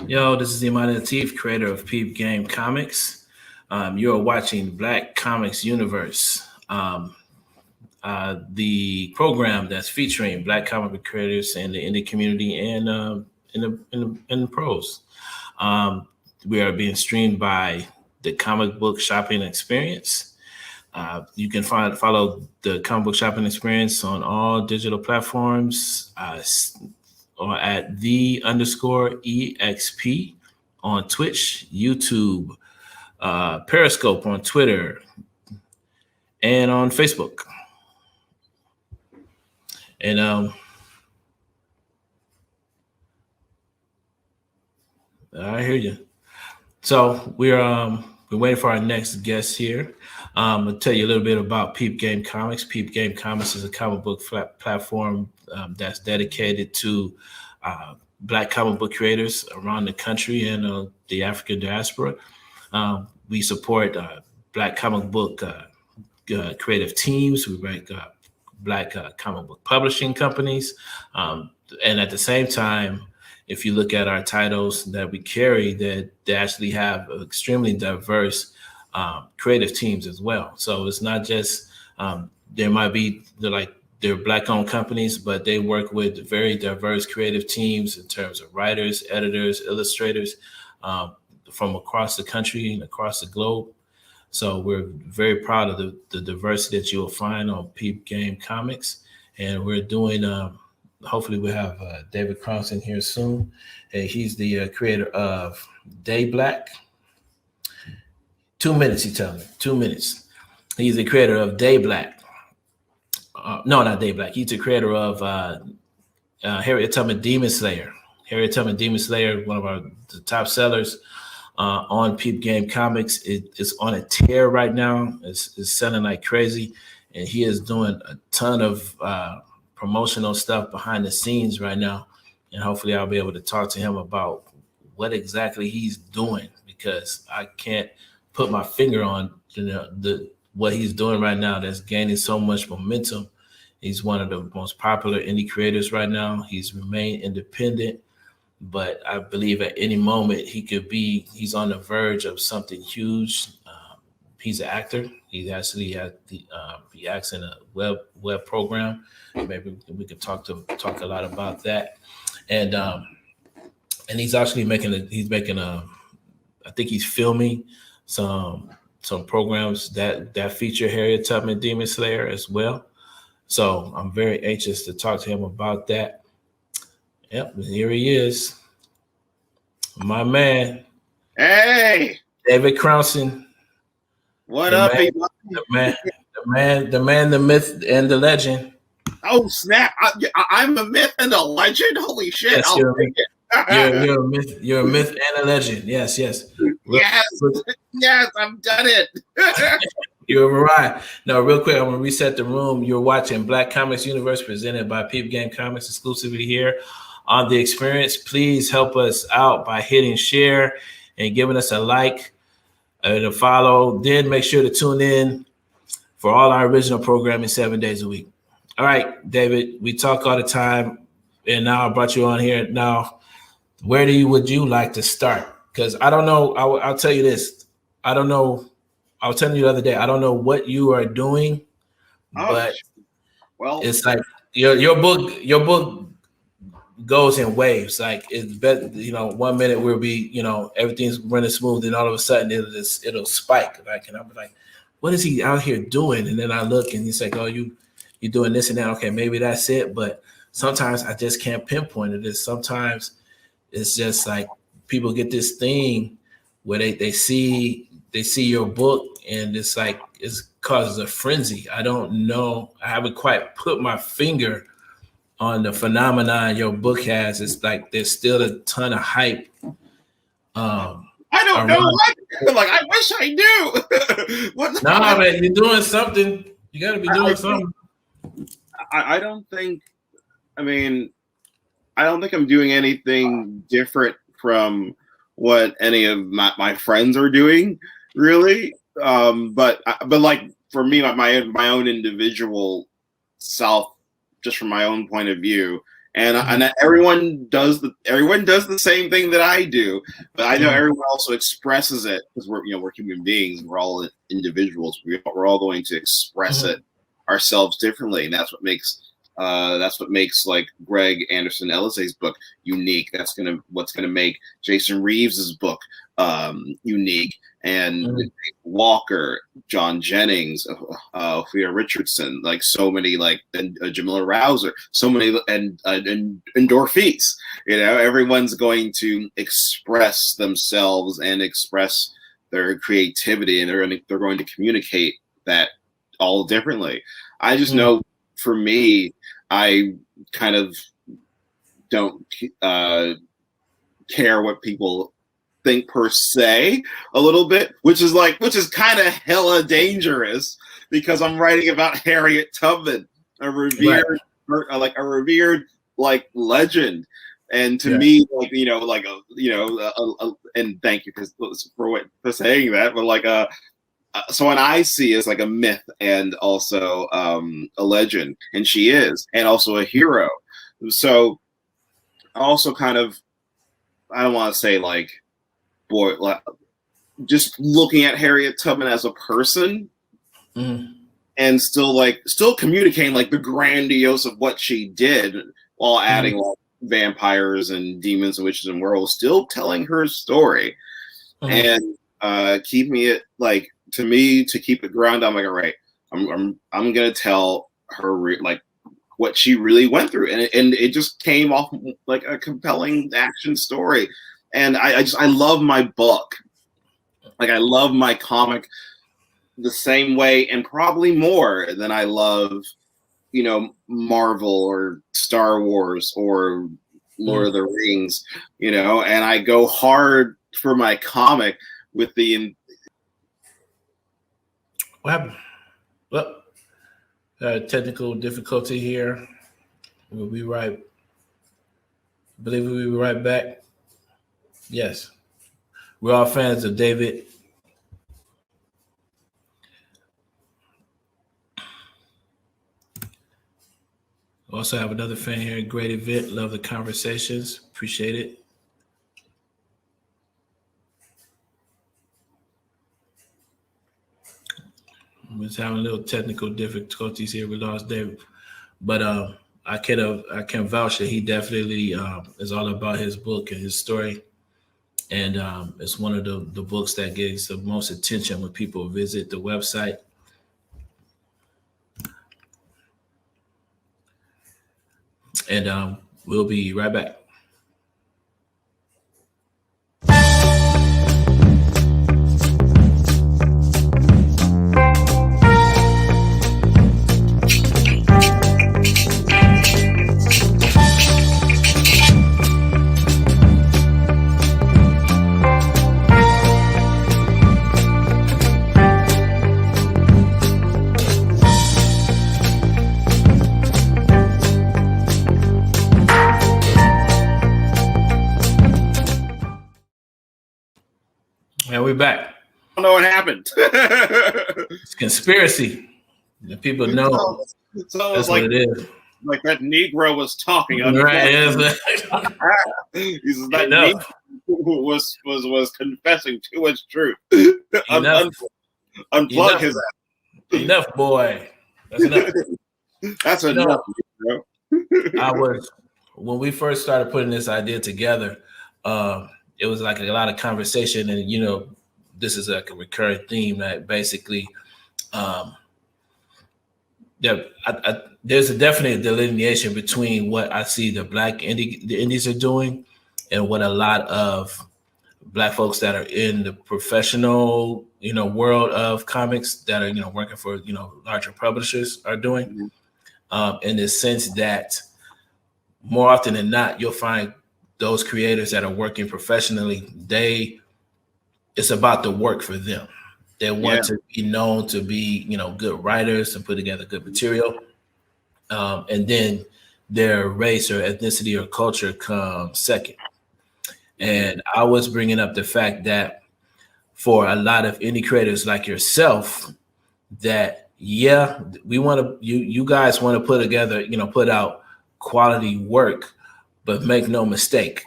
Yo, this is Iman Latif, creator of Peep Game Comics. You're watching Black Comics Universe, the program that's featuring Black comic book creators in the indie community and in the pros. We are being streamed by the Comic Book Shopping Experience. You can follow the Comic Book Shopping Experience on all digital platforms. Or at _EXP on Twitch, YouTube, Periscope on Twitter, and on Facebook. And I hear you. So we're waiting for our next guest here. I'll tell you a little bit about Peep Game Comics. Peep Game Comics is a comic book platform that's dedicated to Black comic book creators around the country and the African diaspora. We support Black comic book creative teams. We rank Black comic book publishing companies. And at the same time, if you look at our titles that we carry, that they actually have extremely diverse creative teams as well. So it's not just there might be they're Black-owned companies, but they work with very diverse creative teams in terms of writers, editors, illustrators from across the country and across the globe. So we're very proud of the diversity that you'll find on Peep Game Comics, and we're doing. Hopefully, we'll have David Crompton here soon. He's the creator of Day Black. 2 minutes, he tells me. 2 minutes. He's the creator of Day Black. No, not Day Black. He's the creator of Harriet Tubman Demon Slayer. Harriet Tubman Demon Slayer, one of the top sellers on Peep Game Comics. It's on a tear right now. It's selling like crazy. And he is doing a ton of promotional stuff behind the scenes right now. And hopefully I'll be able to talk to him about what exactly he's doing, because I can't put my finger on what he's doing right now that's gaining so much momentum. He's one of the most popular indie creators right now. He's remained independent, but I believe at any moment he's on the verge of something huge. He's an actor. He actually he acts in a web program. Maybe we could talk a lot about that. And he's actually making I think he's filming some programs that feature Harriet Tubman Demon Slayer as well. So I'm very anxious to talk to him about that. Yep, here he is. My man. Hey. David Crompton. What up, people? The man, the myth, and the legend. Oh, snap. I'm a myth and a legend? Holy shit. Yes, you're a myth. You're a myth and a legend. Yes. Yes, I've done it. You're right. Now, real quick, I'm going to reset the room. You're watching Black Comics Universe presented by Peep Game Comics exclusively here on The Experience. Please help us out by hitting share and giving us a like and a follow. Then make sure to tune in for all our original programming 7 days a week. All right, David, we talk all the time, and now I brought you on here. Now, where would you like to start? Because I don't know. I'll tell you this. I don't know. I was telling you the other day, I don't know what you are doing, but it's like your book goes in waves. Like it's better, 1 minute we'll be, everything's running smooth, and all of a sudden it'll spike. And I'm like, what is he out here doing? And then I look and he's like, oh, you're doing this and that. Okay, maybe that's it. But sometimes I just can't pinpoint it. Sometimes it's just like people get this thing where they see your book, and it's like it's causes a frenzy. I don't know. I haven't quite put my finger on the phenomenon your book has. It's like there's still a ton of hype. I don't know what. Like, I wish I knew. No, man, you're doing something. You got to be doing something. I don't think. I mean, I don't think I'm doing anything different from what any of my friends are doing, really. But like for me, my own individual self, just from my own point of view, and everyone does the same thing that I do. But I know everyone also expresses it because we're human beings. We're all individuals. We're all going to express it ourselves differently, and that's what makes like Greg Anderson Ellis's book unique. What's gonna make Jason Reeves's book unique, and Walker, John Jennings, Thea Richardson, like so many, like and Jamila Rouser, so many, and Dorfees. Everyone's going to express themselves and express their creativity, and they're going to communicate that all differently. I just know, for me, I kind of don't care what people think per se a little bit, which is kind of hella dangerous because I'm writing about Harriet Tubman, a revered legend. And to me, and thank you for saying that, but so when I see as like a myth and also a legend, and she is, and also a hero. So also kind of, I don't want to say just looking at Harriet Tubman as a person and still communicating like the grandiose of what she did while adding like vampires and demons and witches and werewolves, still telling her story and keeping it like, to me, to keep it grounded. I'm like, all right, I'm gonna tell her what she really went through, and it just came off like a compelling action story. And I love my book, like I love my comic the same way, and probably more than I love, Marvel or Star Wars or Lord of the Rings, and I go hard for my comic with the. What happened? Well, technical difficulty here. We'll be right. I believe we'll be right back. Yes. We're all fans of David. We also have another fan here. Great event. Love the conversations. Appreciate it. We're having a little technical difficulties here. We lost David, but I can vouch that he definitely is all about his book and his story, and it's one of the books that gets the most attention when people visit the website. And we'll be right back. And we're back. I don't know what happened. It's conspiracy. The people know. So that's like, what it is. Like that Negro was talking. Right. He says that Negro was confessing to his truth. Unplug his ass. Enough, boy. That's enough. That's enough. When we first started putting this idea together, it was like a lot of conversation, and this is like a recurring theme that basically, there's a definite delineation between what I see the indies are doing and what a lot of Black folks that are in the professional, world of comics that are working for larger publishers are doing, in the sense that more often than not, you'll find those creators that are working professionally, it's about the work for them. They want to be known to be, good writers and put together good material. And then their race or ethnicity or culture comes second. And I was bringing up the fact that for a lot of indie creators like yourself, that, we want to, you guys want to put together, put out quality work, but make no mistake,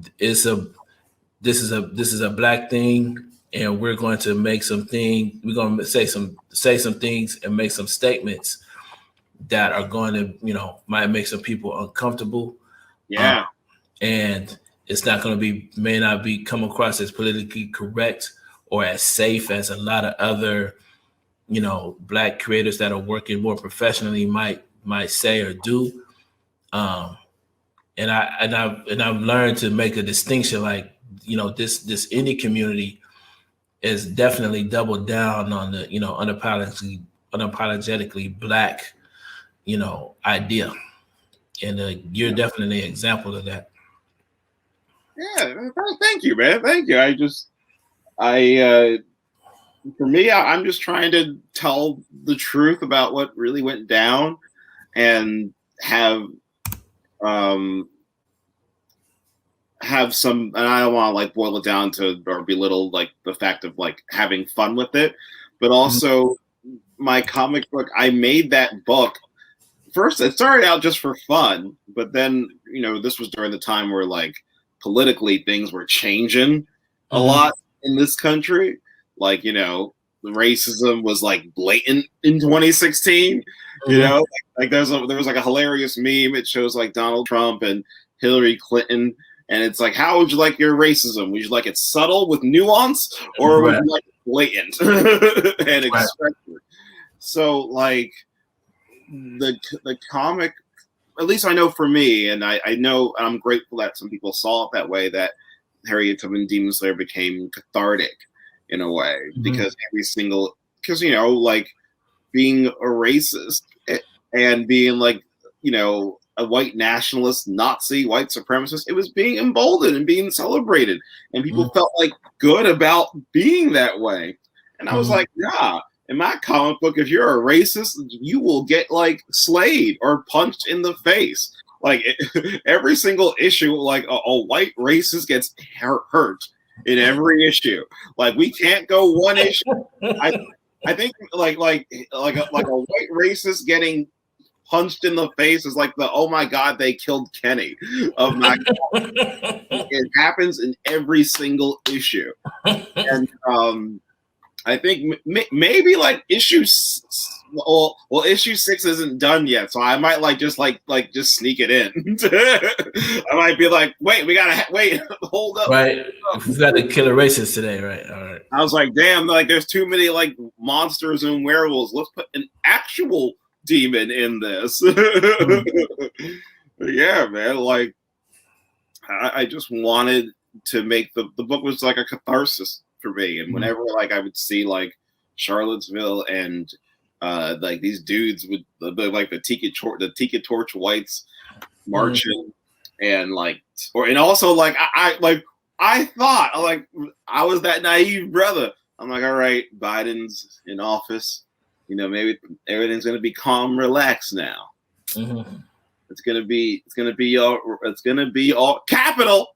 this is a Black thing, and we're going to make we're going to say some things and make some statements that are going to, might make some people uncomfortable. Yeah. And it's not going to may not be come across as politically correct or as safe as a lot of other, Black creators that are working more professionally might say or do. And I've learned to make a distinction, like, this indie community is definitely doubled down on the, unapologetically Black, idea. And you're definitely an example of that. Yeah, thank you, man. Thank you. For me, I'm just trying to tell the truth about what really went down, and have some, and I don't want to like boil it down to or belittle like the fact of like having fun with it, but also my comic book, I made that book first. It started out just for fun, but then this was during the time where like politically things were changing a lot in this country. Like, racism was like blatant in 2016. Like there was like a hilarious meme. It shows like Donald Trump and Hillary Clinton, and it's like, how would you like your racism? Would you like it subtle with nuance, or would you like it blatant and expressive? So like the comic, at least I know for me, and I know I'm grateful that some people saw it that way, that Harriet Tubman Demon Slayer became cathartic in a way, because like being a racist and being like, a white nationalist, Nazi, white supremacist, it was being emboldened and being celebrated, and people felt like good about being that way. And I was like, nah, in my comic book, if you're a racist, you will get like slayed or punched in the face. Like every single issue, like a white racist gets hurt in every issue. Like we can't go one issue. I think like a white racist getting punched in the face is like the, oh my God, they killed Kenny of my. It happens in every single issue, and I think maybe like issue 6 isn't done yet, so I might just sneak it in. I might be like, wait, we gotta wait, hold up. Right, we've got to kill a racist today, right? All right. I was like, damn, like there's too many like monsters and werewolves. Let's put an actual demon in this. Yeah, man. Like, I just wanted to make the book was like a catharsis for me, and whenever like I would see like Charlottesville and like these dudes with like the Tiki Torch whites marching, and like, and also like I thought like I was that naive brother. I'm like, all right, Biden's in office, maybe everything's gonna be calm, relaxed now. It's gonna be all Capitol,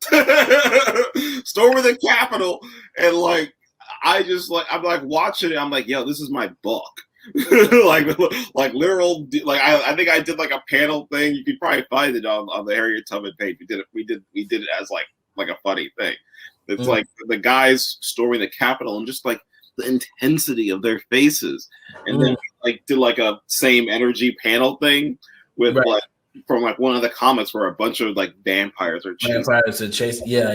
storm of the Capitol, and like I'm like watching it. I'm like, yo, this is my book. like literal, like I think I did like a panel thing. You could probably find it on the Harriet Tubman page. We did it as like a funny thing. It's like the guys storming the Capitol and just like the intensity of their faces, and then like did like a same energy panel thing with like from like one of the comics where a bunch of like vampires are chasing. Yeah.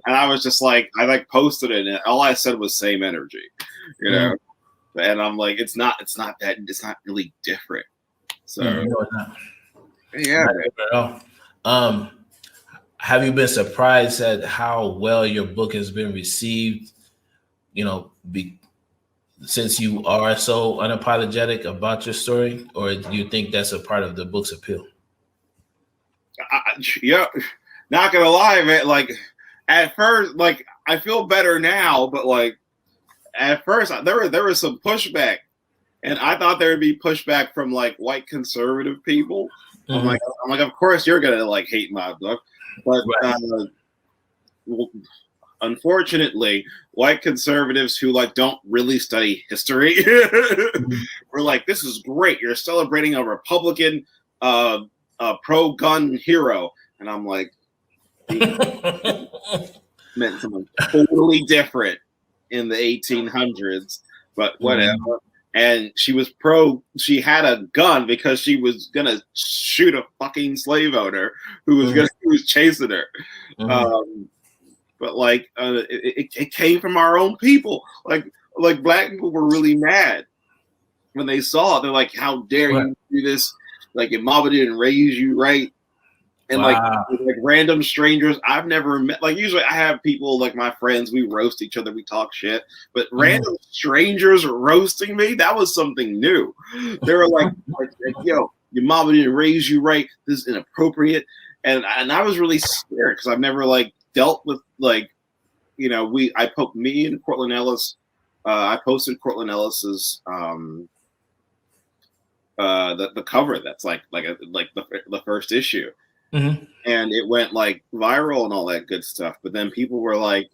And I was just like, I like posted it, and all I said was same energy, and I'm like, it's not really different. So yeah. Have you been surprised at how well your book has been received since you are so unapologetic about your story, or do you think that's a part of the book's appeal? Yeah, not gonna lie, man. Like at first, like I feel better now, but like at first there was some pushback, and I thought there would be pushback from like white conservative people. Mm-hmm. I'm like, of course you're gonna like hate my book, but right. Unfortunately, white conservatives who like don't really study history were like, "This is great. You're celebrating a Republican pro-gun hero," and I'm like, meant something totally different in the 1800s, but whatever. Mm-hmm. And she was she had a gun because she was gonna shoot a fucking slave owner who was who was chasing her. Mm-hmm. But like it came from our own people. Like black people were really mad when they saw it. They're like, "How dare you do this? Like your mama didn't raise you right." And like random strangers I've never met. Like usually I have people like my friends, we roast each other, we talk shit. But random strangers roasting me, that was something new. They were like, "Yo, your mama didn't raise you right. This is inappropriate." And I was really scared because I've never like dealt with like, me and Cortland Ellis. I posted Cortland Ellis's the cover that's like the first issue. Mm-hmm. And it went like viral and all that good stuff. But then people were like,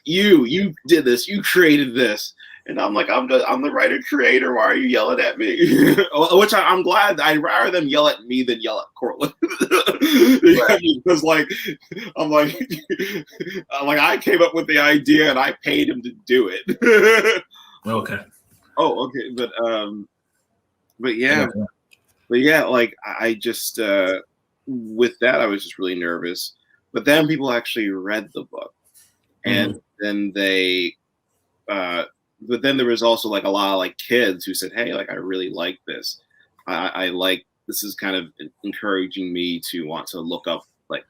you did this, you created this. And I'm like, I'm the writer creator. Why are you yelling at me? Which I'm glad. I'd rather them yell at me than yell at Cortland. Because like, I'm like I came up with the idea and I paid him to do it. Okay. Oh, okay. But yeah, like I just with that I was just really nervous. But then people actually read the book, and then they but then there was also like a lot of like kids who said, "Hey, like I really like this. I like this is kind of encouraging me to want to look up like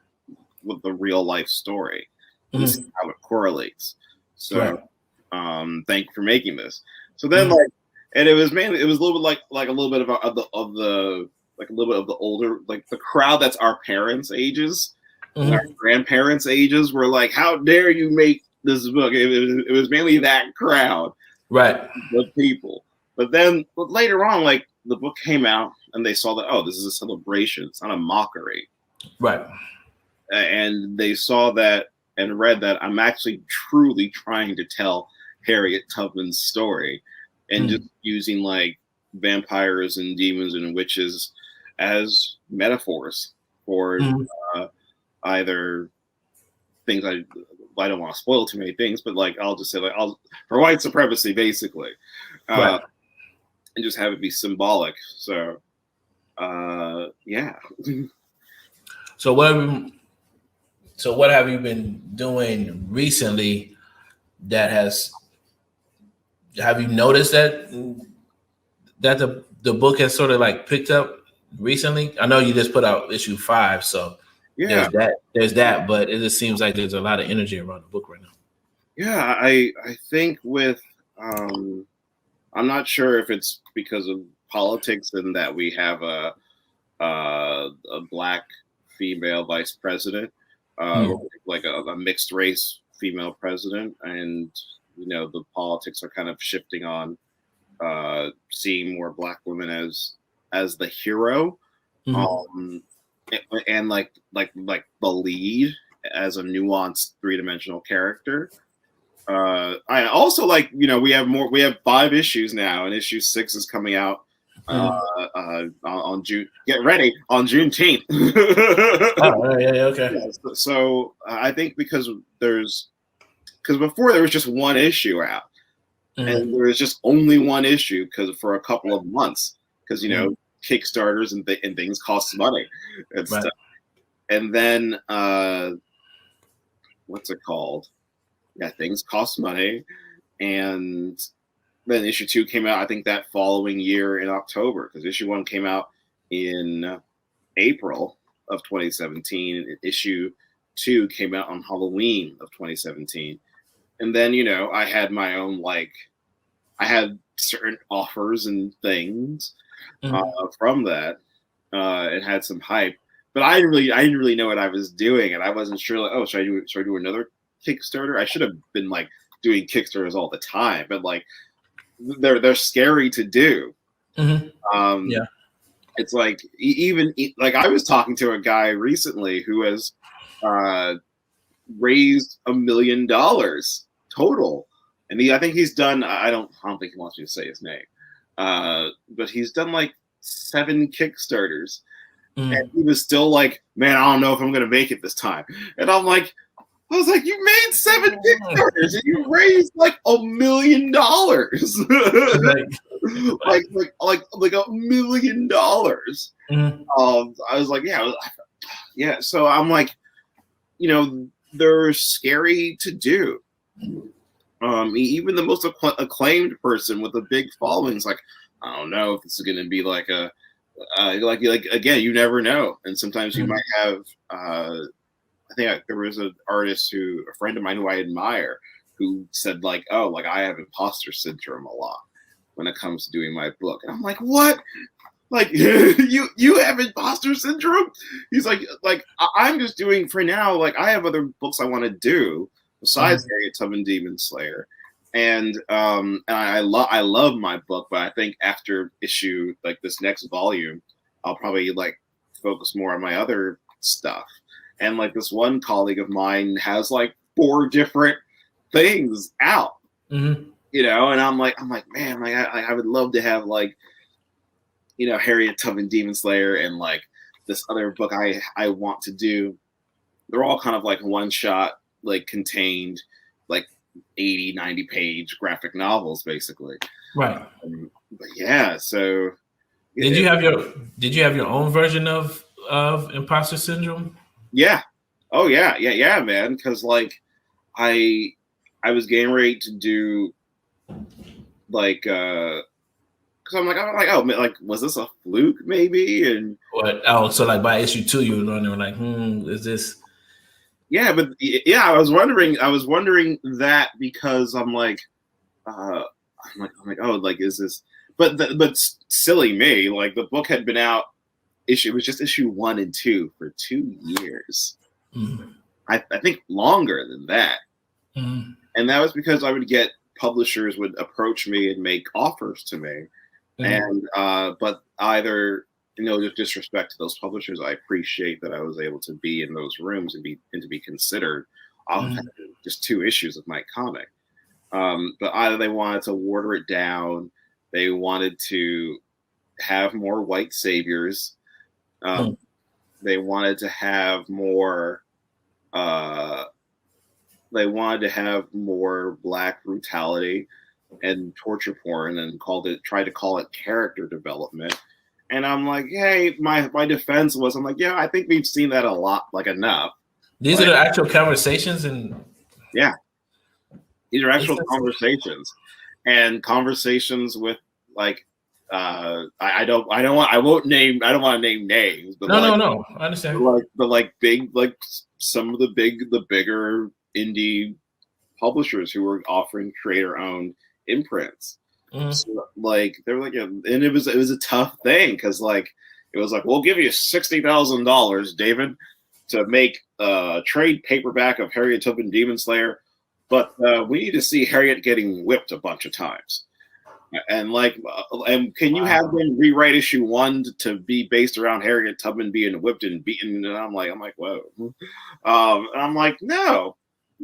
with the real life story, this is how it correlates." So, thank you for making this. So then, like, and it was a little bit like a little bit of the like a little bit of the older, like the crowd that's our parents' ages, our grandparents' ages were like, "How dare you make this book?" It was mainly that crowd, right? The people. But then later on, like the book came out and they saw that, oh, this is a celebration. It's not a mockery, right? And they saw that and read that I'm actually truly trying to tell Harriet Tubman's story, and just using like vampires and demons and witches as metaphors for either things I don't want to spoil too many things, but like I'll just say like for white supremacy basically, and just have it be symbolic. So yeah. So what have you been doing recently that have you noticed that the book has sort of like picked up recently? I know you just put out issue 5, so yeah, there's that, but it just seems like there's a lot of energy around the book right now. Yeah, I think with I'm not sure if it's because of politics and that we have a black female vice president, like a mixed race female president, and the politics are kind of shifting on seeing more black women as the hero, and like the lead as a nuanced 3-dimensional character. I also like, we have 5 issues now, and issue 6 is coming out on June. Get ready, on Juneteenth. Okay. Yeah, so I think because before there was just one issue out, and there was just only one issue for a couple of months, because Kickstarters and things cost money and stuff. And then what's it called? Yeah, things cost money. And then issue 2 came out, I think, that following year in October, because issue 1 came out in April of 2017. And issue 2 came out on Halloween of 2017. And then, you know, I had my own, like, I had certain offers and things from that. It had some hype, but I didn't really know what I was doing, and I wasn't sure. Like, oh, should I do another Kickstarter? I should have been like doing Kickstarters all the time, but like they're scary to do. Mm-hmm. Yeah, it's like even like I was talking to a guy recently who has raised $1 million total, and I think he's done. I don't think he wants me to say his name, but he's done like 7 Kickstarters. And he was still like, man, I don't know if I'm going to make it this time. And I was like, you made 7 Kickstarters and you raised like $1 million. like $1 million. I was like, yeah. So I'm like, you know, they're scary to do. Even the most acclaimed person with a big following is like, I don't know if this is going to be like a like again, you never know, and sometimes you might have. I think there was an artist a friend of mine who I admire, who said like, "Oh, like I have imposter syndrome a lot when it comes to doing my book," and I'm like, "What? Like you have imposter syndrome?" He's like I'm just doing for now. Like I have other books I want to do besides Harriet Tubman Demon Slayer. And I love my book, but I think after issue like this next volume, I'll probably like focus more on my other stuff. And like this one colleague of mine has like 4 different things out, you know, and I'm like, man, like I would love to have like, you know, Harriet Tubman Demon Slayer and like this other book I want to do. They're all kind of like one shot, like contained, like 80, 90 page graphic novels, basically. Right. But yeah, so did you have your own version of imposter syndrome? Yeah. Oh yeah, man. Because like I was getting ready to do like because I'm like oh like was this a fluke maybe? And so like by issue 2 you were wondering like is this? Yeah, but yeah, I was wondering that because I'm like oh like is this? But silly me, like the book had been out. It was just issue 1 and 2 for 2 years. I think longer than that. And that was because I would get publishers would approach me and make offers to me, and but either, you know, just disrespect to those publishers, I appreciate that I was able to be in those rooms and to be considered. I'll have just 2 issues of my comic, but either they wanted to water it down, they wanted to have more white saviors, they wanted to have more. They wanted to have more Black brutality and torture porn, and tried to call it character development. And I'm like, hey, my defense was, I'm like, yeah, I think we've seen that a lot, like enough. These are the actual conversations, and yeah, these are actual conversations, and conversations with like, I don't want to name names, but no, I understand. But like big, like some of the bigger indie publishers who were offering creator-owned imprints. So, like they were like, and it was a tough thing because like it was like, we'll give you $60,000, David, to make a trade paperback of Harriet Tubman Demon Slayer, but we need to see Harriet getting whipped a bunch of times. And like, and can you have them rewrite issue 1 to be based around Harriet Tubman being whipped and beaten? And I'm like, whoa. And I'm like, no.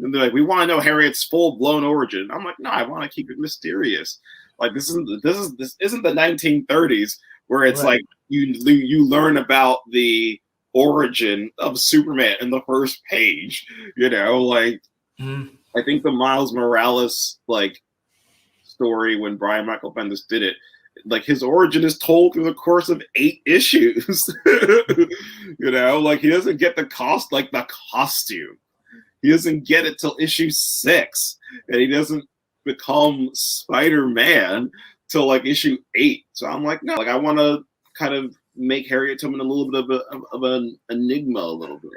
And they're like, we want to know Harriet's full blown origin. I'm like, no, I want to keep it mysterious. Like this isn't the 1930s where it's like you learn about the origin of Superman in the first page. You know, like I think the Miles Morales like story when Brian Michael Bendis did it, like his origin is told through the course of 8 issues. You know, like he doesn't get the costume. He doesn't get it till issue 6, and he doesn't become Spider-Man till like issue 8. So I'm like, no, like I want to kind of make Harriet Tubman a little bit of an enigma a little bit.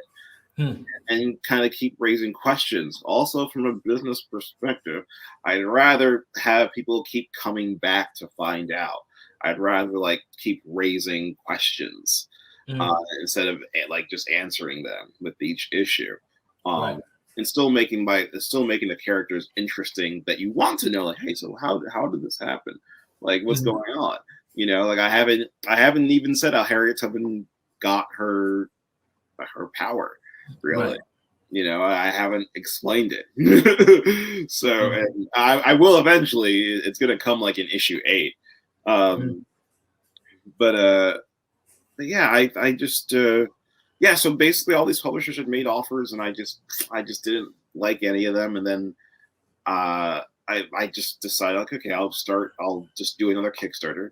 Hmm. and kind of keep raising questions. Also, from a business perspective, I'd rather have people keep coming back to find out. I'd rather like keep raising questions instead of like just answering them with each issue. Right. And still making the characters interesting that you want to know, like, hey, so how did this happen? Like, what's Mhm. going on? You know, like I haven't even said how Harriet Tubman got her power, really. Right. You know, I haven't explained it. So, Mhm. and I will eventually. It's going to come like in issue 8. Mhm. Um, but yeah, I just yeah. So basically, all these publishers had made offers, and I just didn't like any of them. And then I just decided, like, okay, I'll just do another Kickstarter,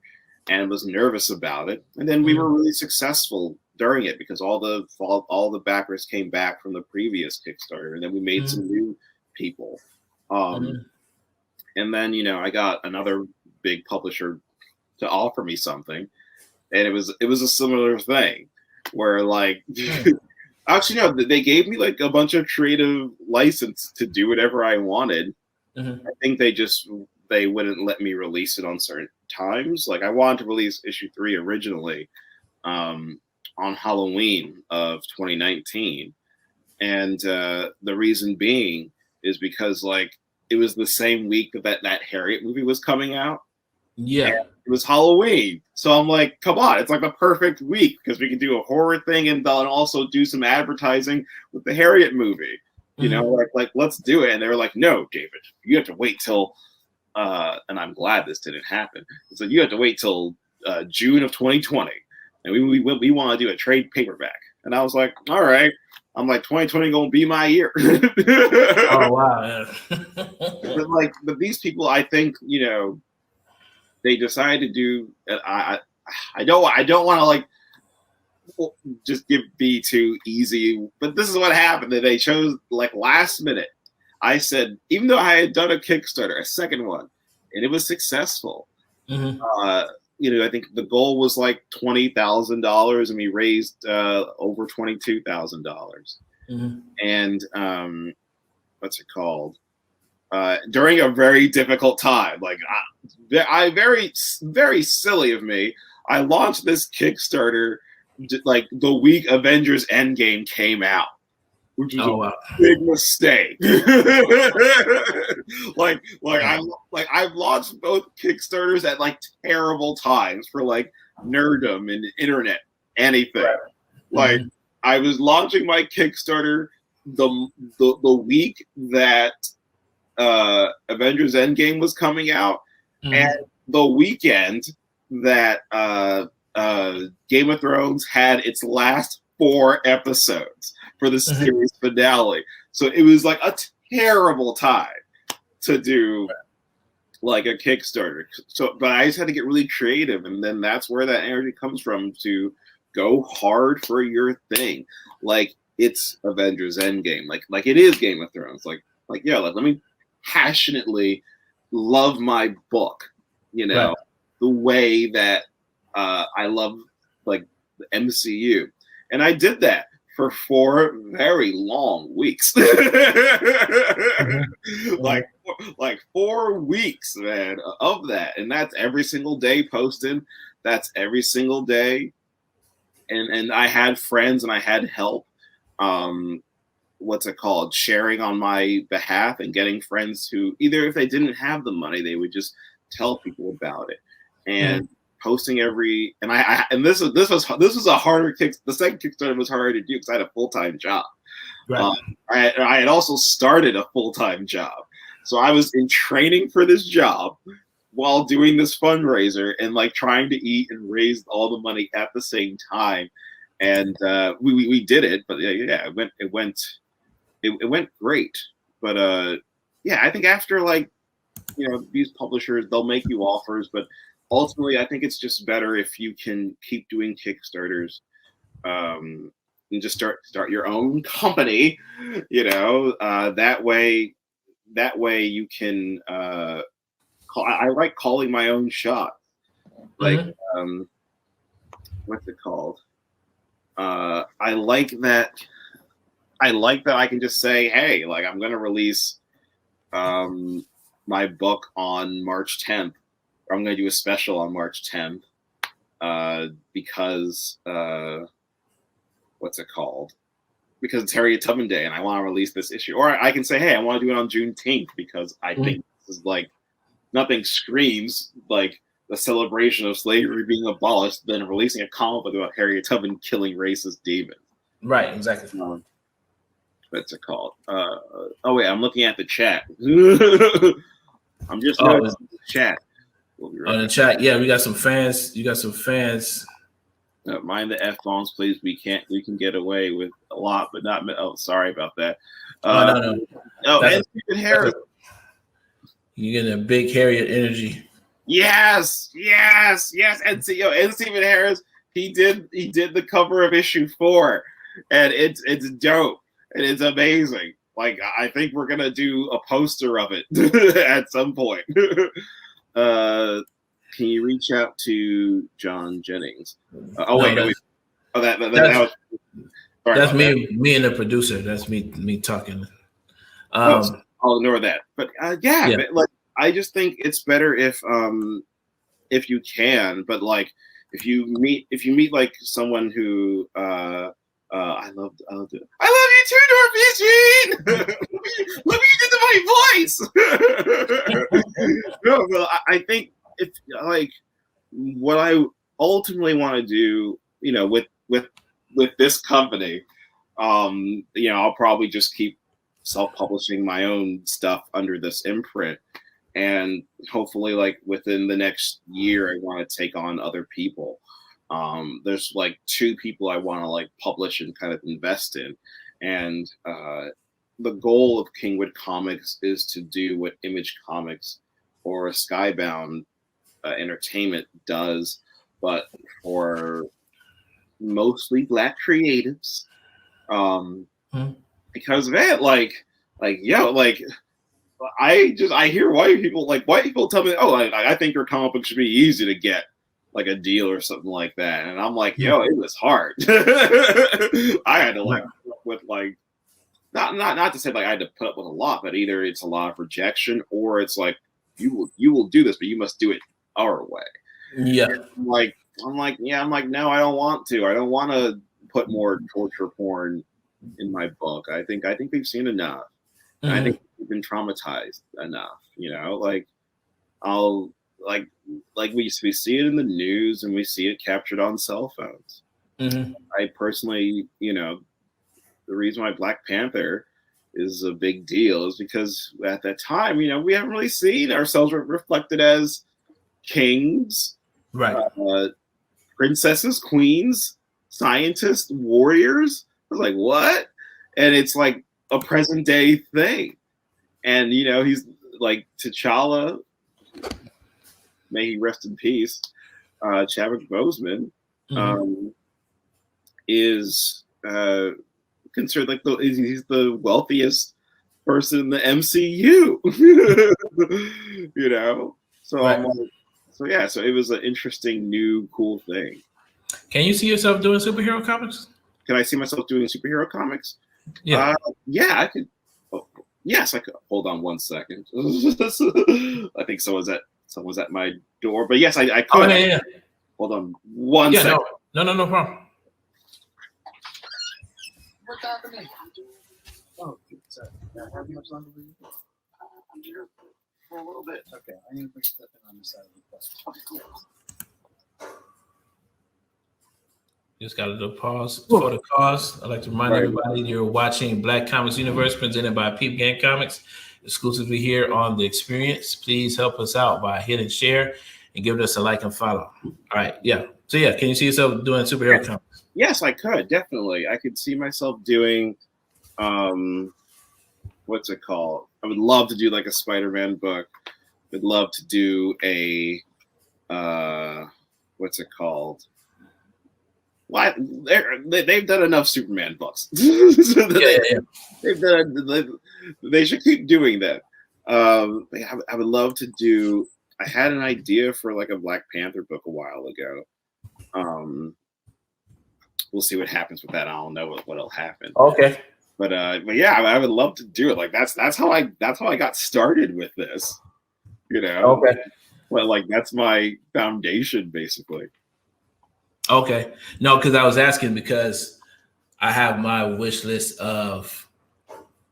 and was nervous about it. And then we were Mhm. really successful during it because all the backers came back from the previous Kickstarter, and then we made some Mhm. new people. Um, Mhm. and then I got another big publisher to offer me something, and it was a similar thing where like Mhm. actually no, they gave me like a bunch of creative license to do whatever I wanted. I Mhm. think they wouldn't let me release it on certain times. Like I wanted to release issue 3 originally um, on Halloween of 2019, and the reason being is because like it was the same week that Harriet movie was coming out. And Yeah. it was Halloween. So I'm like, come on, it's like the perfect week because we can do a horror thing and then also do some advertising with the Harriet movie. Mhm. Like let's do it. And they were like, no, David, you have to wait till and I'm glad this didn't happen. So you have to wait till June of 2020. And we want to do a trade paperback. And I was like, all right. I'm like, 2020 gonna be my year. Oh wow. Yeah. but these people, I think, they decided to do. I don't want to like just be too easy, but this is what happened. That they chose like last minute. I said, even though I had done a Kickstarter, a second one, and it was successful. Mhm. Uh, I think the goal was like $20,000, and we raised over $22,000. Mhm. And what's it called? During a very difficult time. Like I very very silly of me. I launched this Kickstarter like the week Avengers Endgame came out, which was a Oh wow. big mistake. I've launched both Kickstarters at like terrible times for like nerdom and internet anything. Right. Like Mhm. I was launching my Kickstarter the the week that Avengers Endgame was coming out, and Mhm. the weekend that Game of Thrones had its last 4 episodes for the Mhm. series finale. So it was like a terrible time to do like a Kickstarter. So, but I just had to get really creative, and then that's where that energy comes from to go hard for your thing. Like it's Avengers Endgame, like it is Game of Thrones. Like yeah, like let me passionately love my book, Right. the way that I love like the MCU, and I did that for 4 very long weeks. Mhm. like Mhm. like 4 weeks, man, of that, and that's every single day posting. That's every single day, and I had friends and I had help. Um, what's it called? Sharing on my behalf and getting friends who either if they didn't have the money, they would just tell people about it and Mhm. posting every. And I and this was a harder kick. The second Kickstarter was harder to do because I had a full-time job. Right. Um, I had also started a full-time job. So I was in training for this job while doing this fundraiser and like trying to eat and raise all the money at the same time. And we did it, but yeah, it went great. But yeah, I think after like these publishers, they'll make you offers, but ultimately, I think it's just better if you can keep doing Kickstarters and just start your own company. That way you can. I like calling my own shot. Like, Mhm. um, what's it called? I like that. I like that I can just say, hey, like I'm gonna release my book on March 10th, or I'm gonna do a special on March 10th, because what's it called? Because it's Harriet Tubman Day, and I want to release this issue. Or I can say, hey, I want to do it on Juneteenth because I think this is like nothing screams like the celebration of slavery being abolished than releasing a comic book about Harriet Tubman killing racist demons. Right, exactly. What's it called? Oh wait, I'm looking at the chat. I'm just noticing the chat. We'll be right on the chat, yeah, we got some fans. You got some fans. Mind the F-bombs, please. We can get away with a lot, but not. Oh, sorry about that. No. Oh, and Stephen Harris. You're getting a big Harriet energy. Yes. And Stephen Harris, he did the cover of issue 4, and it's dope and it's amazing. Like I think we're gonna do a poster of it at some point. Can you reach out to John Jennings? Wait. Oh, that was. That's me and the producer. That's me talking. I'll ignore that. But yeah. But, like I just think it's better if you can. But like if you meet like someone who I love it. I love you too, Northeast. Look what you did to my voice. No, but I think if like what I ultimately want to do, you know, with this company, you know, I'll probably just keep self-publishing my own stuff under this imprint, and hopefully, like within the next year, I want to take on other people. There's like 2 people I want to like publish and kind of invest in, and the goal of Kingwood Comics is to do what Image Comics or Skybound Entertainment does, but for mostly Black creatives. Because of it, like I hear white people tell me, oh, I think your comic book should be easy to get like a deal or something like that, and I'm like, yo, it was hard. I had to like with like not to say like I had to put up with a lot, but either it's a lot of rejection or it's like you will do this, but you must do it our way. Yeah. I'm like, no, I don't want to. I don't want to put more torture porn in my book. I think we've seen enough. Mm-hmm. I think we've been traumatized enough. You know, like I'll like we see it in the news and we see it captured on cell phones. Mm-hmm. I personally, you know, the reason why Black Panther is a big deal is because at that time, you know, we haven't really seen ourselves reflected as kings, right? Princesses, queens, scientists, warriors. I was like, what? And it's like a present day thing. And, you know, he's like T'Challa, may he rest in peace, Chadwick Boseman, is considered like he's the wealthiest person in the MCU. You know? So right. I'm like, so it was an interesting, new, cool thing. Can you see yourself doing superhero comics? Can I see myself doing superhero comics? Yeah. Yeah, I could. Oh, yes, I could. Hold on one second. I think someone's at my door. But yes, I could. Oh, yeah. Hold on one second. No problem. What's happening? Oh, sorry. How much longer will you? I'm here for a little bit. Okay, I need to put stuff in on the side of the bus. Just got a little pause for the cause. I'd like to remind everybody you're watching Black Comics Universe presented by Peep Game Comics, exclusively here on The Experience. Please help us out by hitting share and giving us a like and follow. All right, yeah. So yeah, can you see yourself doing superhero comics? Yes, I could, definitely. I could see myself doing, what's it called? I would love to do like a Spider-Man book. I'd love to do a, what's it called? Well, they've done enough Superman books. They should keep doing that. I would love to do. I had an idea for like a Black Panther book a while ago. We'll see what happens with that. I don't know what'll happen. Okay. but yeah, I would love to do it. Like that's how I got started with this. You know, Okay. well, like that's my foundation basically. Okay. No, because I was asking because I have my wish list of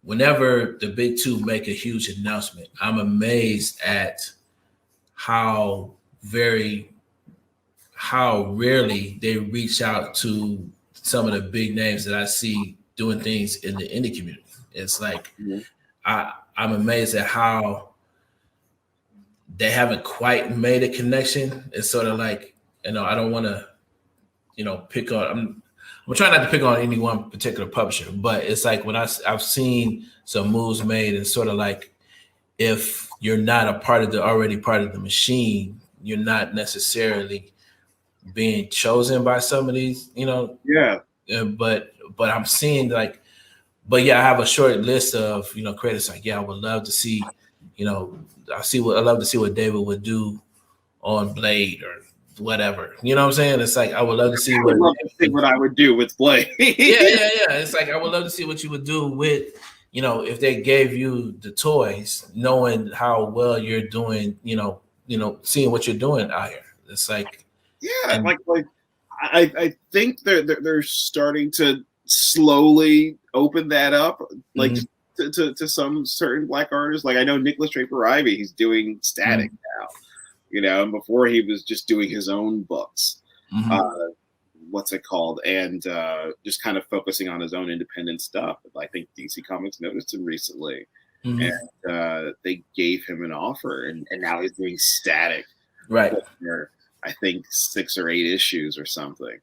whenever the big two make a huge announcement, I'm amazed at how rarely they reach out to some of the big names that I see doing things in the indie community. It's like I'm amazed at how they haven't quite made a connection. It's sort of like, I don't want to, pick on. I'm trying not to pick on any one particular publisher, but it's like when I've seen some moves made, and sort of like if you're not already part of the machine, you're not necessarily being chosen by some of these, Yeah. But I'm seeing like, but yeah, I have a short list of creators like, yeah, I would love to see, I love to see what David would do on Blade or whatever. You know what I'm saying? It's like I would love to see what I would do with Blade. yeah. It's like I would love to see what you would do with, if they gave you the toys, knowing how well you're doing, seeing what you're doing out here. It's like I think they're starting to slowly open that up, like to some certain Black artists. Like I know Nicholas Draper-Ivey, he's doing Static now, and before he was just doing his own books. What's it called? And just kind of focusing on his own independent stuff. I think DC Comics noticed him recently, and they gave him an offer, and now he's doing Static, right? For, I think 6 or 8 issues or something.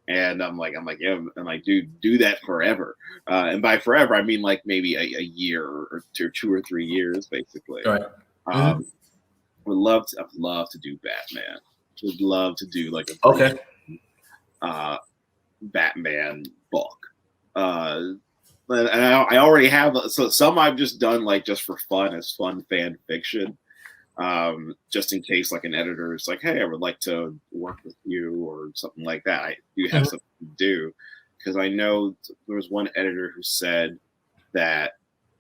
And I'm like, yeah, I'm like, dude, do that forever. And by forever, I mean like maybe a year or 2 or 3 years, basically. Right. I'd love to do Batman. Would love to do like a Batman book. And I already have some I've just done like just for fun as fun fan fiction. Just in case like an editor is like, hey, I would like to work with you or something like that. I do have something to do, because I know there was one editor who said that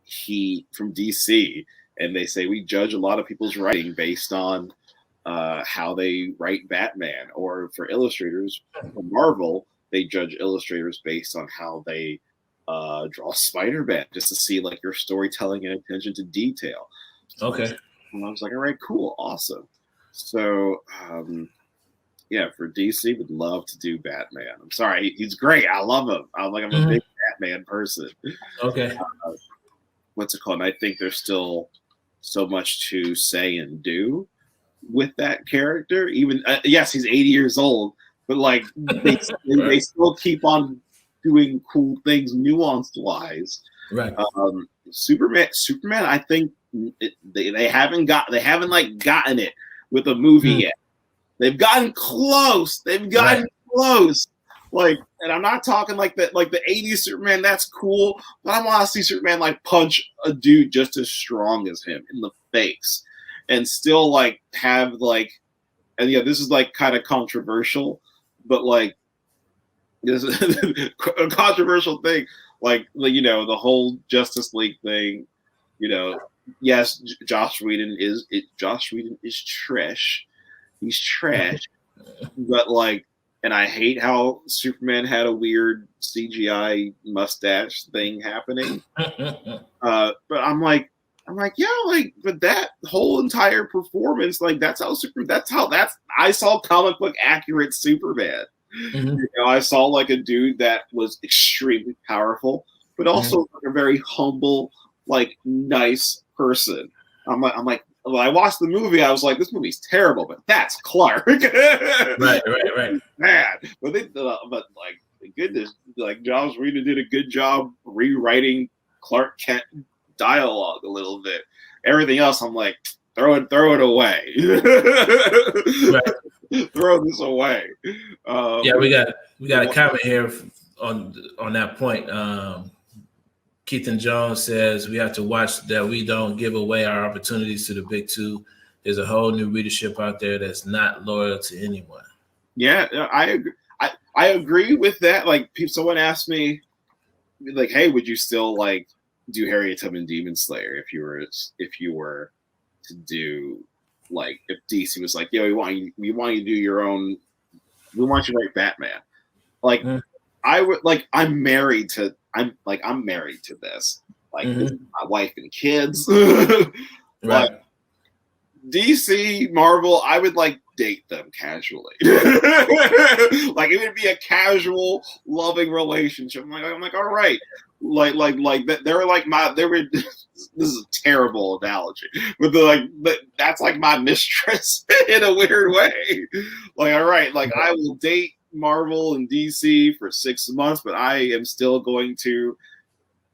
he from DC, and they say we judge a lot of people's writing based on how they write Batman, or for illustrators for Marvel, they judge illustrators based on how they draw Spider-Man, just to see like your storytelling and attention to detail. Okay. And I was like, all right, cool, awesome. So, for DC, would love to do Batman. I'm sorry, he's great. I love him. I'm a big Batman person. Okay. What's it called? And I think there's still so much to say and do with that character. Even yes, he's 80 years old, but like they still keep on doing cool things, nuanced wise. Right. Superman. I think they haven't gotten it with a movie yet. They've gotten close. Close. Like, and I'm not talking like the 80s Superman. That's cool, but I want to see Superman like punch a dude just as strong as him in the face, and still like have like, and yeah, this is like kind of controversial, but like this is a controversial thing. Like, the whole Justice League thing, yes, Josh Whedon is trash. He's trash. But like, and I hate how Superman had a weird CGI mustache thing happening. But I'm like, yeah, like, but that whole entire performance, like that's I saw comic book accurate Superman. I saw like a dude that was extremely powerful, but also like a very humble, like nice person. I'm like, when I watched the movie, I was like, this movie's terrible, but that's Clark. Right. Bad, but like, goodness, like Josh Whedon did a good job rewriting Clark Kent dialogue a little bit. Everything else, I'm like, throw it away. Right. Throw this away. We got a comment here on that point. Keithan Jones says we have to watch that we don't give away our opportunities to the big two. There's a whole new readership out there that's not loyal to anyone. Yeah, I agree with that. Like, someone asked me, like, hey, would you still like do Harriet Tubman Demon Slayer if you were to do like if DC was like, yo, we want you to do your own, we want you to write Batman. Like I would like I'm married to this. Like this is my wife and kids. Right. Like DC, Marvel, I would like date them casually. Like it would be a casual, loving relationship. I'm like, all right. Like they're like this is a terrible analogy. But that's like my mistress in a weird way. Like, all right, like I will date Marvel and DC for 6 months, but I am still going to.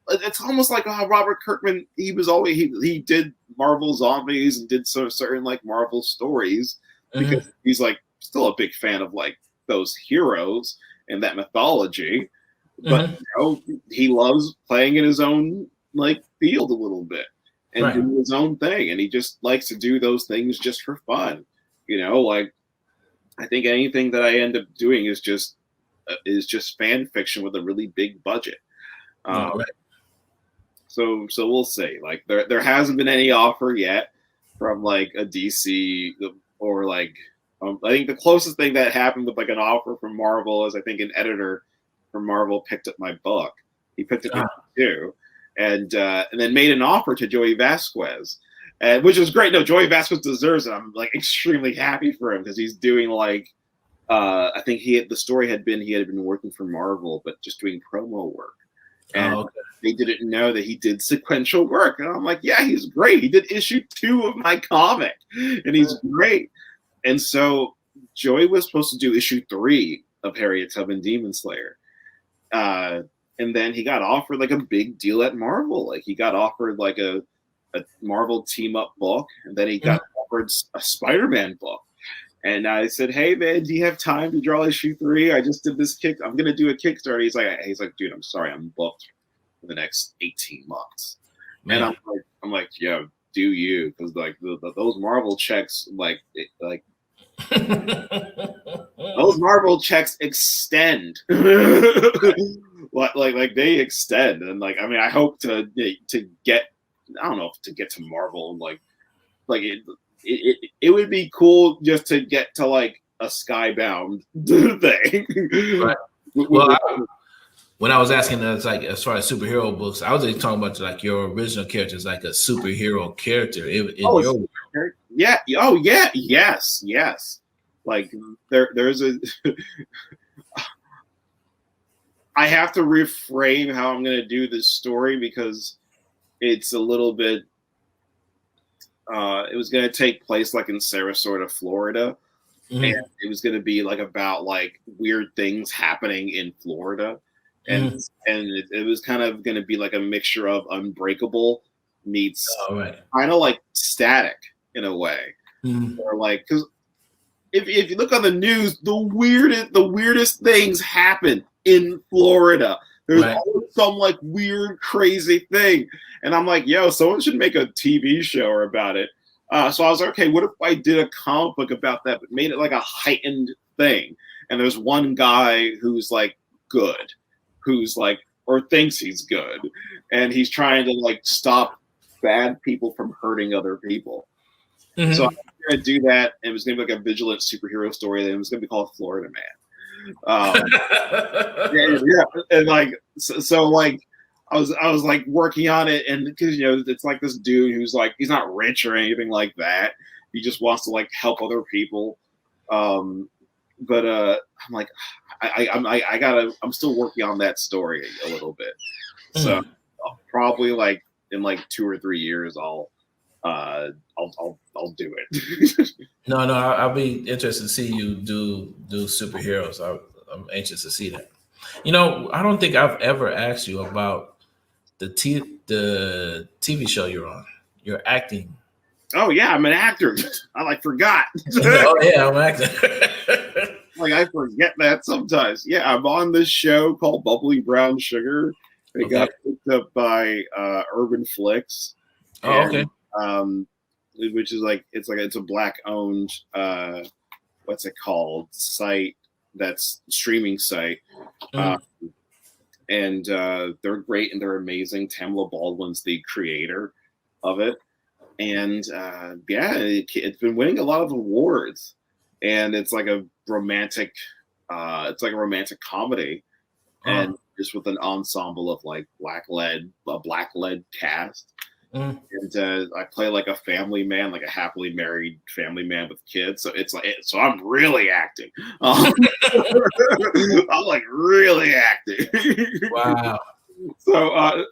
It's almost like how Robert Kirkman, he did Marvel Zombies and did certain like Marvel stories because he's like still a big fan of like those heroes and that mythology, but you know, he loves playing in his own like field a little bit and doing his own thing, and he just likes to do those things just for fun. You know, like I think anything that I end up doing is just fan fiction with a really big budget. So we'll see. Like there hasn't been any offer yet from like a DC or like I think the closest thing that happened with like an offer from Marvel is I think an editor from Marvel picked up my book. He picked it up too, and then made an offer to Joey Vasquez, which was great. No, Joey Vasquez deserves it. I'm like extremely happy for him because he's doing like I think the story had been he had been working for Marvel but just doing promo work. And they didn't know that he did sequential work. And I'm like, yeah, he's great. He did issue 2 of my comic, and he's great. And so Joey was supposed to do issue 3 of Harriet Tubman Demon Slayer. And then he got offered like a big deal at Marvel. Like he got offered like a Marvel team up book, and then he got offered a Spider-Man book. And I said, hey man, do you have time to draw issue 3? I just did this I'm gonna do a Kickstarter. He's like, dude, I'm sorry, I'm booked for the next 18 months. Man. And I'm like, yeah, do you? Because like those Marvel checks, those Marvel checks extend. like they extend, and like I mean, I hope to get, I don't know if to get to Marvel like it would be cool just to get to like a Skybound thing. Right. Well, when I was asking us, like as far as superhero books, I was talking about like your original character is like a superhero character in your work. Yeah. Oh yeah. Yes. Like there's a. I have to reframe how I'm going to do this story because it's a little bit. It was going to take place like in Sarasota, Florida, and it was going to be like about like weird things happening in Florida, and it was kind of going to be like a mixture of Unbreakable meets kind of like Static in a way, or like because if you look on the news, the weirdest things happen in Florida. There's always some like weird, crazy thing. And I'm like, yo, someone should make a TV show about it. So I was like, okay, what if I did a comic book about that, but made it like a heightened thing? And there's one guy who's like good, who's like, or thinks he's good. And he's trying to like stop bad people from hurting other people. So I'm going to do that. And it was going to be like a vigilant superhero story. Then it was going to be called Florida Man. Yeah, and like so like I was like working on it, and because you know it's like this dude who's like he's not rich or anything like that, he just wants to like help other people, but I'm like I'm still working on that story a little bit, so I'll probably like in like 2 or 3 years I'll do it. No, I'll be interested to see you do superheroes. I'm anxious to see that. You know, I don't think I've ever asked you about the TV show you're on. You're acting. Oh yeah, I'm an actor. I like forgot. Oh yeah, I'm acting. Like I forget that sometimes. Yeah, I'm on this show called Bubbly Brown Sugar. It got picked up by Urban Flicks. Oh, okay. Which is like it's a black owned what's it called site, that's streaming site, and they're great and they're amazing. Tamla Baldwin's the creator of it, and yeah, it's been winning a lot of awards, and it's like a romantic, comedy, and just with an ensemble of like a black led cast. Mm. And I play like a family man, like a happily married family man with kids. So it's like, so I'm really acting. I'm like really acting. Wow. So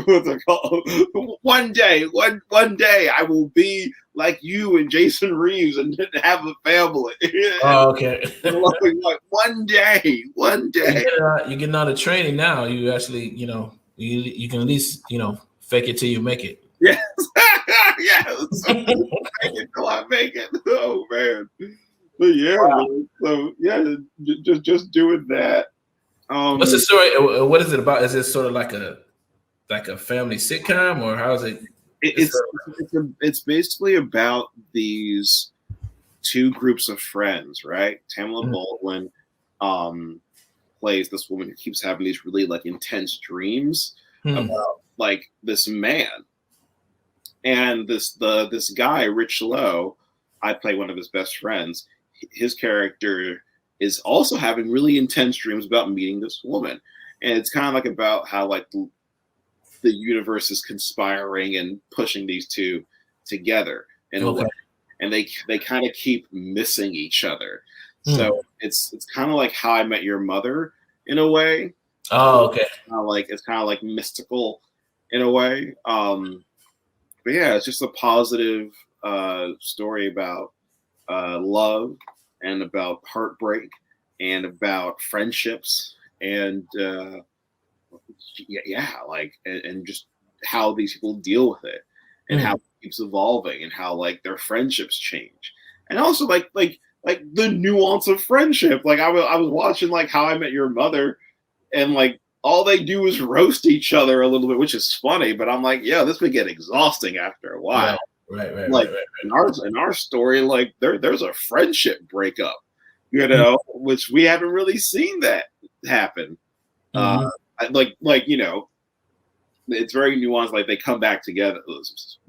what's it called? One day, I will be like you and Jason Reeves and have a family. Oh, okay. Like, one day. You're getting out of training now. You actually, you can at least, fake it till you make it. Yes. Yes. Make it till I make it. Oh man. But yeah, Wow. so yeah, just doing that. What's the story? What is it about? Is it sort of like a family sitcom, or how is it? It's basically about these two groups of friends, right? Tamla Baldwin plays this woman who keeps having these really like intense dreams about like this man. And this guy, Rich Lowe, I play one of his best friends. His character is also having really intense dreams about meeting this woman. And it's kind of like about how like the universe is conspiring and pushing these two together in a way. And they kind of keep missing each other. So it's kind of like How I Met Your Mother in a way. Oh, okay. It's kind of like mystical in a way. But yeah, it's just a positive story about love and about heartbreak and about friendships and and just how these people deal with it and how it keeps evolving and how like their friendships change and also like the nuance of friendship. Like I was watching like How I Met Your Mother and like all they do is roast each other a little bit, which is funny. But I'm like, yeah, this would get exhausting after a while. Right. Like in our story, like there's a friendship breakup, which we haven't really seen that happen. It's very nuanced. Like they come back together.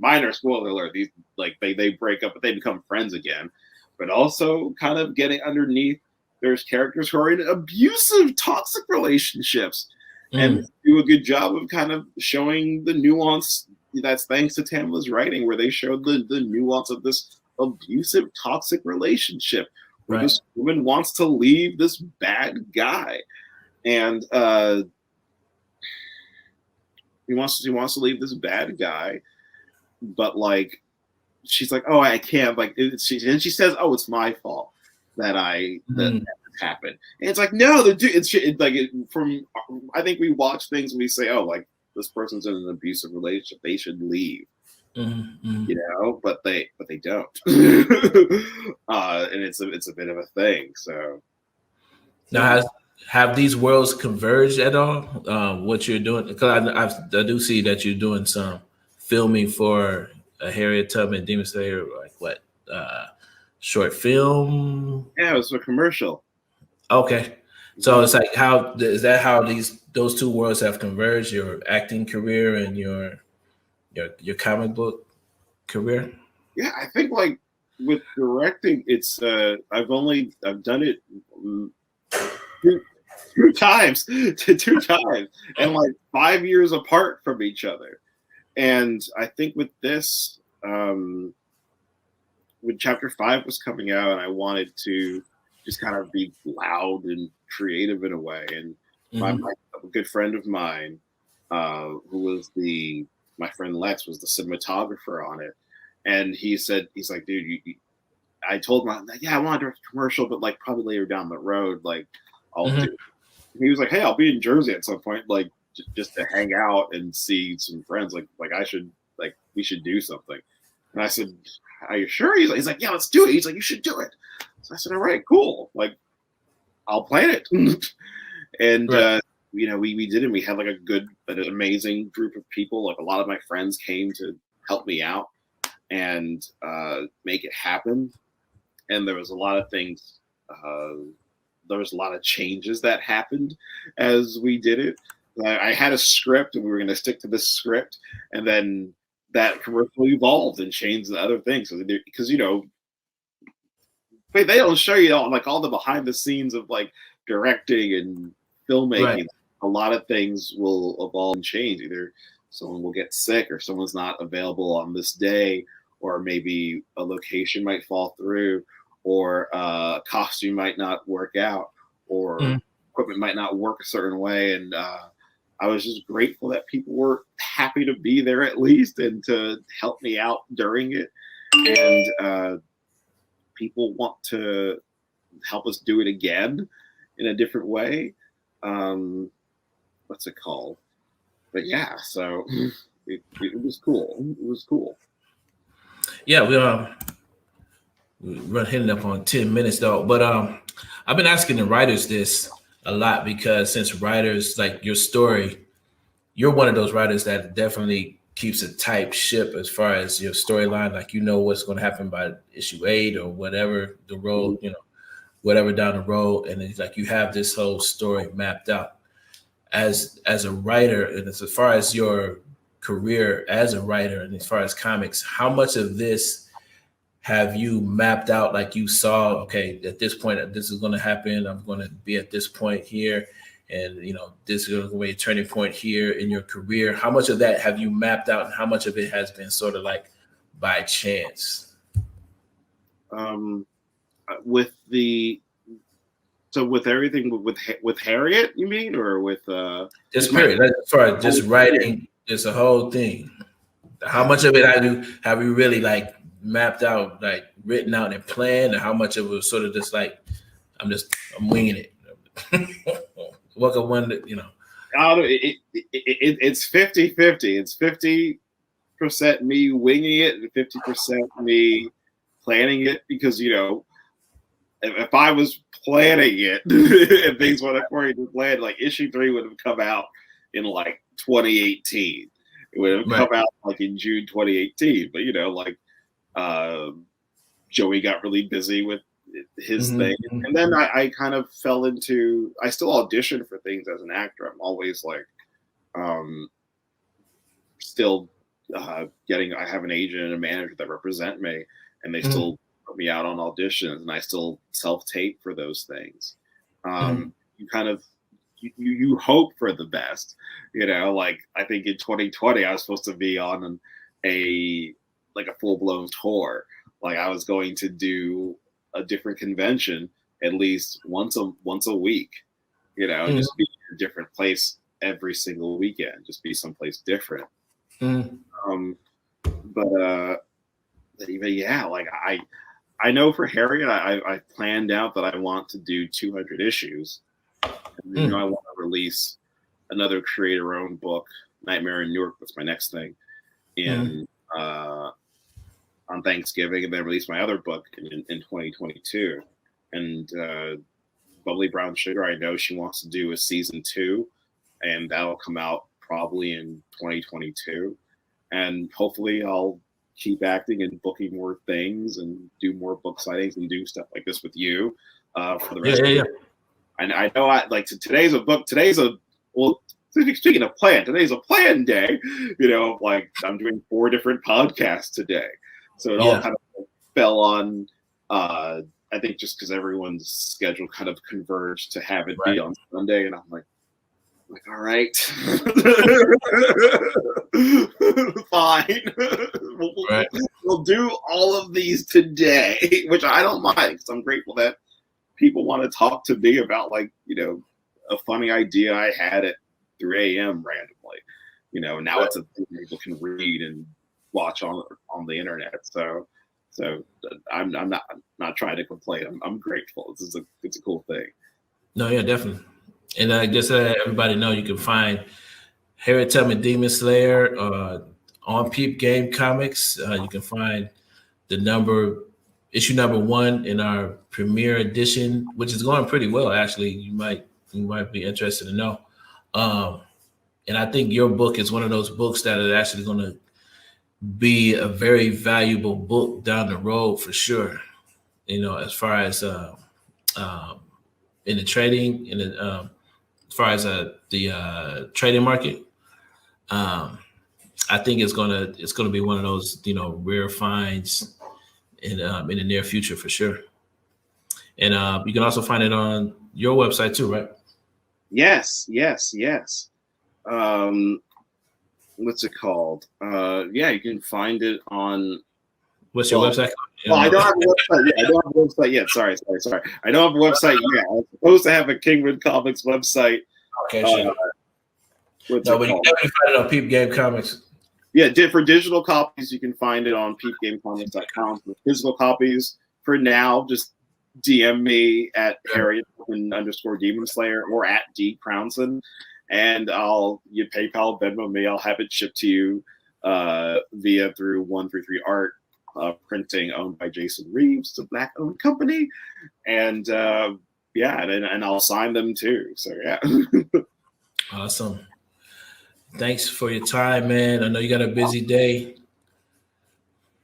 Minor spoiler alert. These like they break up, but they become friends again. But also kind of getting underneath. There's characters who are in abusive, toxic relationships. And do a good job of kind of showing the nuance. That's thanks to Tamla's writing, where they showed the nuance of this abusive, toxic relationship, where this woman wants to leave this bad guy, and he wants to leave this bad guy, but like she's like, oh, I can't. Like she says, oh, it's my fault that that happened. And it's like, no, from I think we watch things and we say, oh, like this person's in an abusive relationship, they should leave. But they don't. And it's a bit of a thing. So now, have these worlds converged at all? What you're doing? Because I do see that you're doing some filming for a Harriet Tubman Demon Slayer, like what short film? Yeah, it was a commercial. Okay, so it's like how those two worlds have converged? Your acting career and your comic book career. Yeah, I think like with directing, it's I've done it two times, and like 5 years apart from each other. And I think with this, when Chapter 5 was coming out, and I wanted to just kind of be loud and creative in a way. And a good friend of mine, who was my friend Lex, was the cinematographer on it. And he's like, dude, I told him, like, yeah, I want to direct a commercial, but like probably later down the road, like I'll do it. And he was like, hey, I'll be in Jersey at some point, like just to hang out and see some friends. Like we should do something. And I said, are you sure? He's like, yeah, let's do it. He's like, you should do it. So I said, all right, cool. Like, I'll plan it. And, we did it. We had like an amazing group of people. Like a lot of my friends came to help me out and make it happen. And there was a lot of things. There was a lot of changes that happened as we did it. I had a script and we were going to stick to this script, and then that commercial evolved and changed the other things because but they don't show you all the behind the scenes of like directing and filmmaking. Right. A lot of things will evolve and change. Either someone will get sick, or someone's not available on this day, or maybe a location might fall through, or a costume might not work out, or equipment might not work a certain way. And I was just grateful that people were happy to be there at least and to help me out during it. And people want to help us do it again in a different way. What's it called? But yeah, so it was cool. It was cool. Yeah, we're hitting up on 10 minutes though. But I've been asking the writers this a lot, because since writers, like your story, you're one of those writers that definitely keeps a tight ship as far as your storyline. Like, what's going to happen by issue 8 or whatever the road, whatever down the road. And it's like you have this whole story mapped out. As a writer, and as far as your career as a writer and as far as comics, how much of this have you mapped out? Like, you saw, okay, at this point, this is going to happen. I'm going to be at this point here. And, this is going to be a turning point here in your career. How much of that have you mapped out, and how much of it has been sort of like by chance? With everything with Harriet, you mean, or with just period? As far as just writing, just a whole thing. How much of it have you really like mapped out, like written out and planned, and how much of it was sort of just like I'm winging it? What could one, It's 50-50. It's 50% me winging it and 50% me planning it, because if I was planning it and things went according to plan, like issue 3 would have come out in like 2018. It would have come out like in June 2018. But Joey got really busy with his thing, and then I kind of fell into. I still audition for things as an actor. I'm always like, still getting. I have an agent and a manager that represent me, and they still put me out on auditions, and I still self-tape for those things. You kind of you hope for the best, like I think in 2020 I was supposed to be on a full-blown tour. Like, I was going to do a different convention at least once a week, just be in a different place every single weekend, just be someplace different. But yeah, like I know for Harriet, I planned out that I want to do 200 issues. And, I want to release another creator-owned book, Nightmare in Newark. That's my next thing. On Thanksgiving, and then release my other book in 2022. And Bubbly Brown Sugar, I know she wants to do a season 2, and that'll come out probably in 2022. And hopefully I'll keep acting and booking more things and do more book sightings and do stuff like this with you for the rest of the year. And I know today's speaking of plan, today's a plan day, like I'm doing 4 different podcasts today. So it all kind of fell on, I think, just because everyone's schedule kind of converged to have it be on Sunday. And I'm like, all right, fine. We'll do all of these today, which I don't mind, because I'm grateful that people want to talk to me about, a funny idea I had at 3 a.m. randomly. Now it's a thing people can read and watch on the internet. So I'm not trying to complain. I'm grateful. It's a cool thing. No, yeah, definitely. And I just let everybody know you can find Harriet Tubman Demon Slayer on Peep Game Comics. You can find issue number 1 in our premiere edition, which is going pretty well, actually. You might be interested to know. And I think your book is one of those books that are actually going to be a very valuable book down the road for sure. As far as in the trading, in the as far as the trading market. I think it's gonna be one of those, you know, rare finds in the near future for sure. And you can also find it on your website too, right? Yes. What's it called? Yeah, you can find it on. What's your website? Well, I don't have a website yet. I don't have a website yet. Sorry. I don't have a website yet. I was supposed to have a Kingman Comics website. Okay, sure. What's No, it but you called? can definitely find it on Peep Game Comics. Yeah, for digital copies, you can find it on peepgamecomics.com. For physical copies, for now, just DM me at Harriet_Demon Slayer or at D Crownson, and you PayPal, Venmo me. I'll have it shipped to you via through 133 Art Printing, owned by Jason Reeves, a Black-owned company, and and I'll sign them too. So yeah. Awesome. Thanks for your time, man. I know you got a busy day.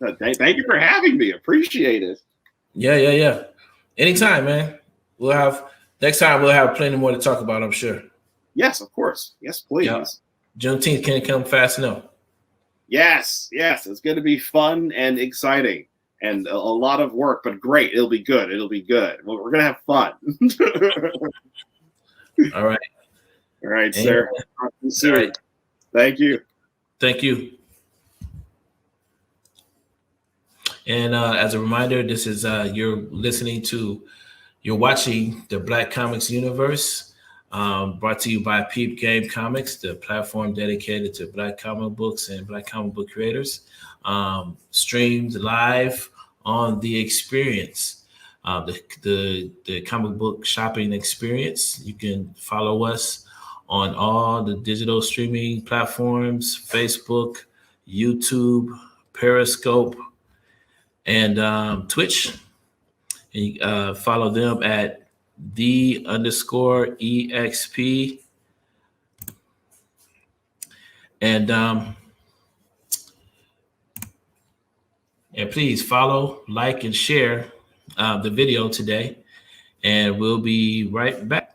Thank you for having me. Appreciate it. Yeah. Anytime, man. Next time we'll have plenty more to talk about, I'm sure. Yes, of course. Yes, please. Yeah. Juneteenth can't come fast enough. Yes. It's going to be fun and exciting and a lot of work, but great. It'll be good. Well, we're going to have fun. All right. All right, sir. Talk to you soon. All right. Thank you. Thank you. And as a reminder, this is you're watching the Black Comics Universe, brought to you by Peep Game Comics, the platform dedicated to Black comic books and Black comic book creators. Streamed live on The Experience, the comic book shopping experience. You can follow us on all the digital streaming platforms: Facebook, YouTube, Periscope, and Twitch. And you follow them at _EXP. And please follow, like, and share the video today. And we'll be right back.